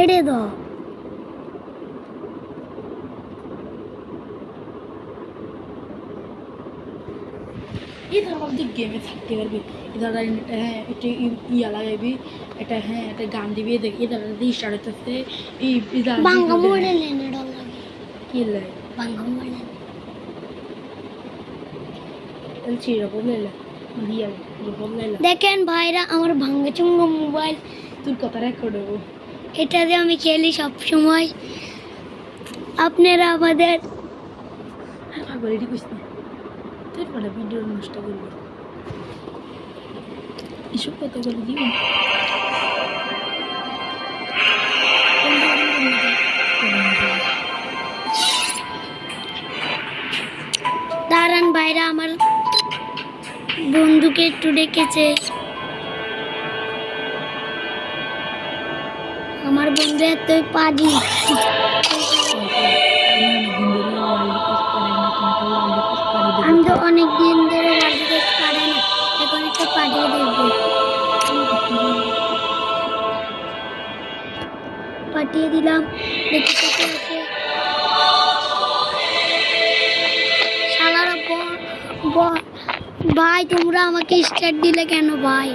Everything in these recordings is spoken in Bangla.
এড়ে দাও। इधर हम देख गेम में থাকতে পারবি इधर হ্যাঁ এটা ইয়া লাগাইবি এটা হ্যাঁ এটা গান দিবি দেখ इधर দি স্টার্ট হচ্ছে এই ইধর বাংলা মডেল এনে দাও লাগে কি লাই বাংলা মডেল এল চিরা বলেলা দিয়া বলেলা দেখেন ভাইরা আমার ভাঙ্গাচুঙ্গা মোবাইল তোর কথা রেকর্ড হবো এটা দিয়ে আমি খেলি সব সময়। আপনারা আমাদের পাগল এটি কইছ না তোর পরে ভিডিও নষ্ট করবি এসব কথা বলে দিবি দাঁড়ান ভাইরা আমার বন্ধুকে একটু ডেকেছে। আমার বন্ধু এত পাজি আমি তো অনেক দিন ধরে রাজনীতি পারে না এখন একটা পাঠিয়ে দেখবো পাঠিয়ে দিলাম দেখি কত আছে শালারা ভাই তোমরা আমাকে স্টার্ট দিলে কেন ভাই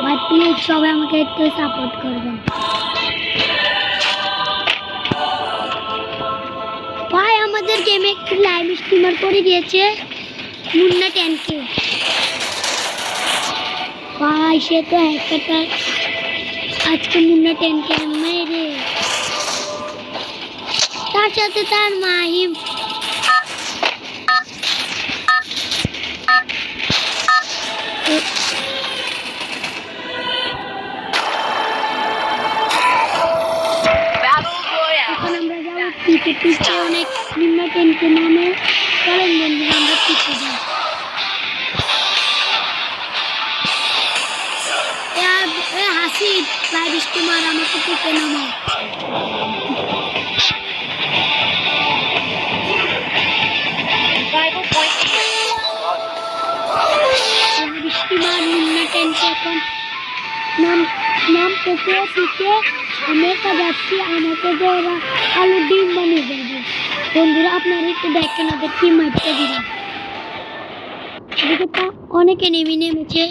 ভাই প্লিজ সবাই আমাকে একটু সাপোর্ট করবেন ভাই আমাদের গেমে একটু লাইভ স্ট্রিমার করে দিয়েছে মুন্না 10K ভাই সে তো একটা আজকে মুন্না 10K মেরে তার সাথে তার মাহিম এখন আমরা যাবো পিঠে পিঠে অনেক মুন্না 10K নামে চলেন বন্ধু আমরা পিঠে যাই হাসি লাইভ স্ট্রিমার আমাকে পিঠে নামো স্ট্রিমার মুন্না 10K এখন নাম থেকে পিঠে আমরা যাচ্ছি আমাকে যে ওরা আলু ডিম বানিয়ে দেবে বন্ধুরা আপনারা একটু দেখেন ওদের কি মাপটা দিলাম এদিকে তো অনেকে নেমেছে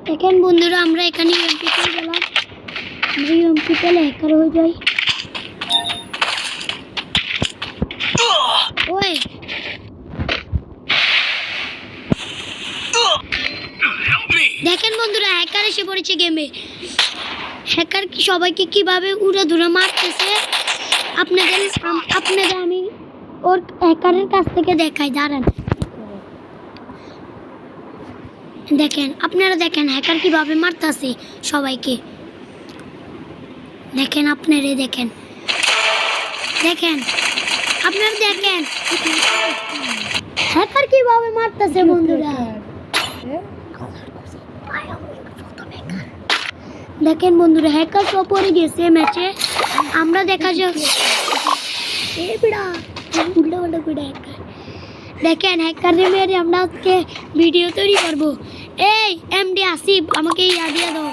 দেখেন বন্ধুরা আমরা এখানে ইউএমপিতে গেলাম আমরা ইউএমপিতে হ্যাকার হয়ে যাই ওই দেখেন বন্ধুরা হ্যাকার এসে পড়েছে গেমে হ্যাকার কি সবাইকে কিভাবে উড়ে ধরে মারতেছে আপনাদের আমি ওর হ্যাকারের কাছ থেকে দেখাই দাঁড়ান দেখেন আপনারা দেখেন হ্যাকার কিভাবে মারতেছে সবাইকে দেখেন আপনারা দেখেন আপনারা দেখেন হ্যাকার কিভাবে মারতেছে বন্ধুরা দেখেন বন্ধুরা হ্যাকার সব পড়ে গেছে ম্যাচে আমরা দেখা যাক দেখেন হ্যাকারে মেরে আমরা আজকে ভিডিও তৈরি করব এই এমডি আসিফ আমাকে এই আইডিয়া দাও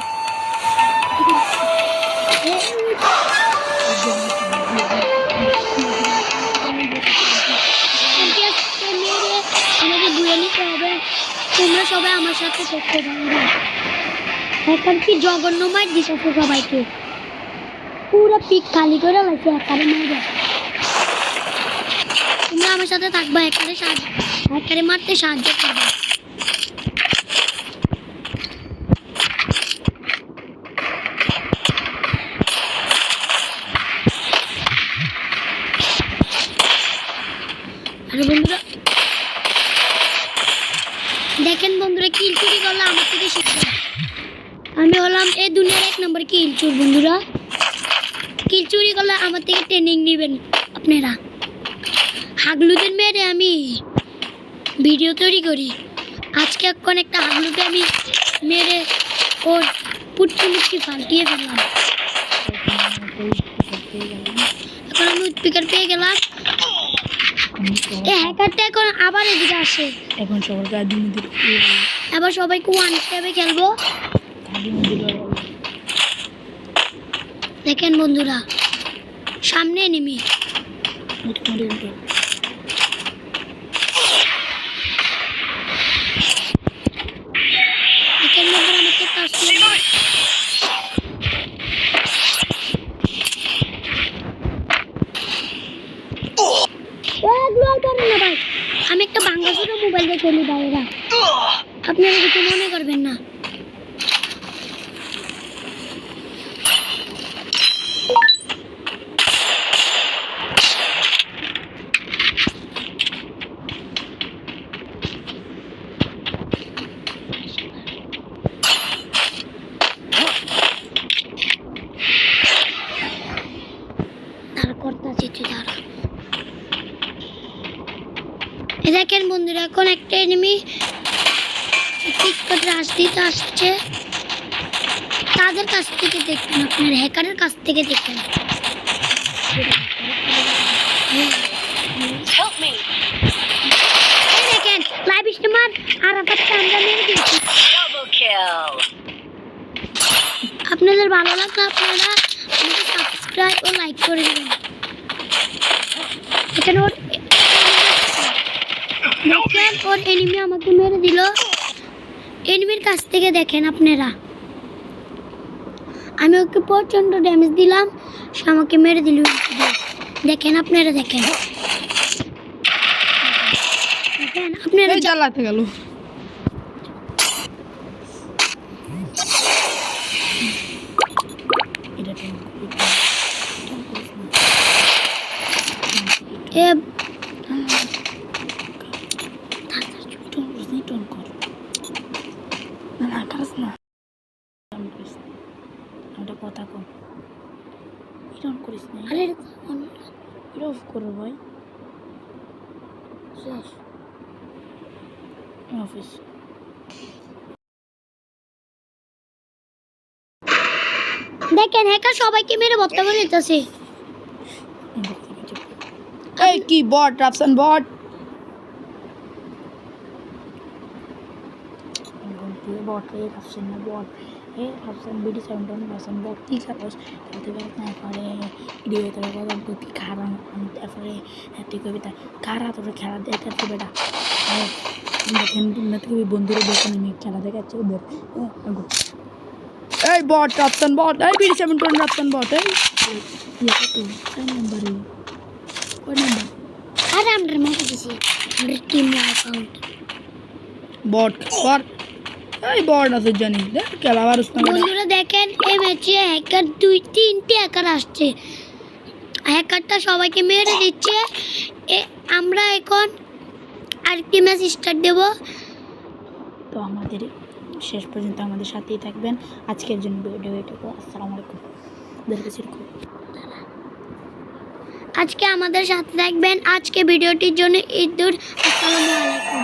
আমাকে বুঝে নিতে হবে তোমরা সবাই আমার সাথে করতে পারবে হ্যাকার কি জঘন্য মার দিছে সবাইকে পুরো পিক খালি করে লাগছে হ্যাকারে মারবে তোমরা আমার সাথে থাকবা হ্যাকারে মারতে সাহায্য করবে আরে বন্ধুরা দেখেন বন্ধুরা কিল চুরি করলে আমার থেকে শিখবে আমি হলাম এই দুনিয়ার 1 নম্বর কিল চোর বন্ধুরা কিল চুরি করলে আমার থেকে ট্রেনিং নেবেন আপনারা হাগলুদের মেরে আমি ভিডিও তৈরি করি। আজকে এখন একটা হাগলুকে আমি মেরে ওর পুটকি মুটকি পাল্টিয়ে ফেললাম। এখন আমি উৎপিকার পেয়ে গেলাম। এই হ্যাকারটা এখন আবার এদিকে আসে। এখন সবার গাড়ি মধ্যে এবার সবাইকে ওয়ান ট্যাবে খেলবো। দেখেন বন্ধুরা, সামনে এনিমি। দেখেন বন্ধুরা, আমাকে কাজ ভাই, আমি একটা বাংলাদেশের মোবাইল দিয়ে খেলি ভাইরা, আপনারা কিছু মনে করবেন না। দেখেন বন্ধুরা, এখন একটা এনিমি রাশ দিতে আসছে। তাদের কাছ থেকে দেখবেন, আপনার হ্যাকারের কাছ থেকে দেখবেন। দেখেন লাইভ স্ট্রিমার আর আমরা মেরে দিয়েছি। আপনাদের ভালো লাগলে আপনারা আমাকে সাবস্ক্রাইব ও লাইক করে দেবেন। এখানে ওর এনিমি আমাকে মেরে দিল। এনিমির কাছ থেকে দেখেন আপনারা, আমি ওকে প্রচন্ড ড্যামেজ দিলাম, সে আমাকে মেরে দিল। দেখেন আপনারা, দেখেন আপনারা জ্বালাতে গেল। কথা কম এটা অন করিস না। আরে এটা অফ করো ভাই। অফিস দেখেন হ্যাকার সবাইকে মেরে বত্তা করে দিতেছে। এই কি বট, রাফসান বট। বট রে, রাফসান না বট। রাফসান বিডি 7 রাফসান বট কি খারাপ খেলতে পারে না পারে। ভিডিও তোর কথা বলতে খারাপ আমি তারপরে তুই কবি তা খারাপ তোর খেলা দেখাচ্ছি বেটা। দেখেন না তুই বন্ধুরা দেখেন আমি খেলা দেখাচ্ছি ওদের। এই বট, রাফসান বট। এই বিডি 7 রাফসান বট। এই নাম্বারে কয় নাম্বার? আরে আমরা মেরে দিছি, আমরা টিম অ্যাকাউন্ট বট বট। এই বট আছে জানি দেখ খেলা পারছ না। বন্ধুরা দেখেন এই ম্যাচে হ্যাকার 2-3টি হ্যাকার আসছে। হ্যাকারটা সবাইকে মেরে দিচ্ছে। আমরা এখন আরেকটি ম্যাচ স্টার্ট দেব। তো আমাদের শেষ পর্যন্ত আমাদের সাথেই থাকবেন। আজকের জন্য ভিডিও এটুকু। আসসালামু আলাইকুম। আজকে আমাদের সাথে থাকবেন। আজকে ভিডিওটির জন্য ঈদ আসসালামু আলাইকুম।